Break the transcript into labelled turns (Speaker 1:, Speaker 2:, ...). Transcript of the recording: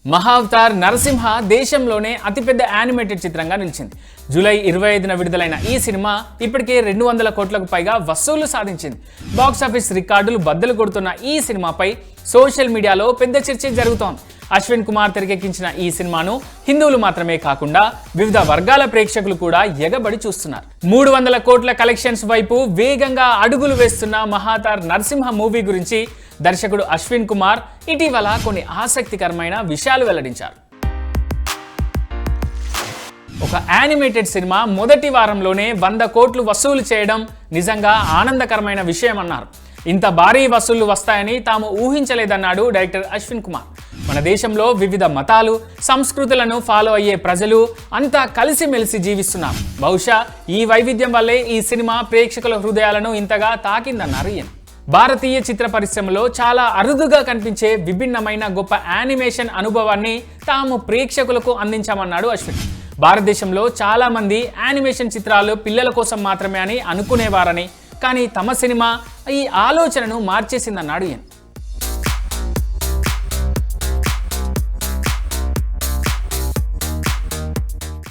Speaker 1: మహావతార్ నరసింహ దేశంలోనే అతిపెద్ద యానిమేటెడ్ చిత్రంగా నిలిచింది. జూలై 25న విడుదలైన ఈ సినిమా ఇప్పటికే 200 కోట్లకు పైగా వసూళ్లు సాధించింది. బాక్సాఫీస్ రికార్డులు బద్దలు కొడుతున్న ఈ సినిమాపై సోషల్ మీడియాలో పెద్ద చర్చ జరుగుతోంది. అశ్విన్ కుమార్ తెరకెక్కించిన ఈ సినిమాను హిందువులు మాత్రమే కాకుండా వివిధ వర్గాల ప్రేక్షకులు కూడా ఎగబడి చూస్తున్నారు. 300 కోట్ల కలెక్షన్స్ వైపు వేగంగా అడుగులు వేస్తున్న మహావతార్ నరసింహ మూవీ గురించి దర్శకుడు అశ్విన్ కుమార్ ఇటీవల కొన్ని ఆసక్తికరమైన విషయాలు వెల్లడించారు. ఒక యానిమేటెడ్ సినిమా మొదటి వారంలోనే 100 కోట్లు వసూలు చేయడం నిజంగా ఆనందకరమైన విషయం అన్నారు. ఇంత భారీ వసూళ్లు వస్తాయని తాము ఊహించలేదన్నాడు డైరెక్టర్ అశ్విన్ కుమార్. మన దేశంలో వివిధ మతాలు, సంస్కృతులను ఫాలో అయ్యే ప్రజలు అంతా కలిసిమెలిసి జీవిస్తున్నారు. బహుశా ఈ వైవిధ్యం వల్లే ఈ సినిమా ప్రేక్షకుల హృదయాలను ఇంతగా తాకిందన్నారు ఈయన. భారతీయ చిత్ర పరిశ్రమలో చాలా అరుదుగా కనిపించే విభిన్నమైన గొప్ప యానిమేషన్ అనుభవాన్ని తాము ప్రేక్షకులకు అందించామన్నాడు అశ్విన్. భారతదేశంలో చాలా మంది యానిమేషన్ చిత్రాలు పిల్లల కోసం మాత్రమే అని అనుకునేవారని, కానీ తమ సినిమా ఈ ఆలోచనను మార్చేసిందన్నాడు ఈయన.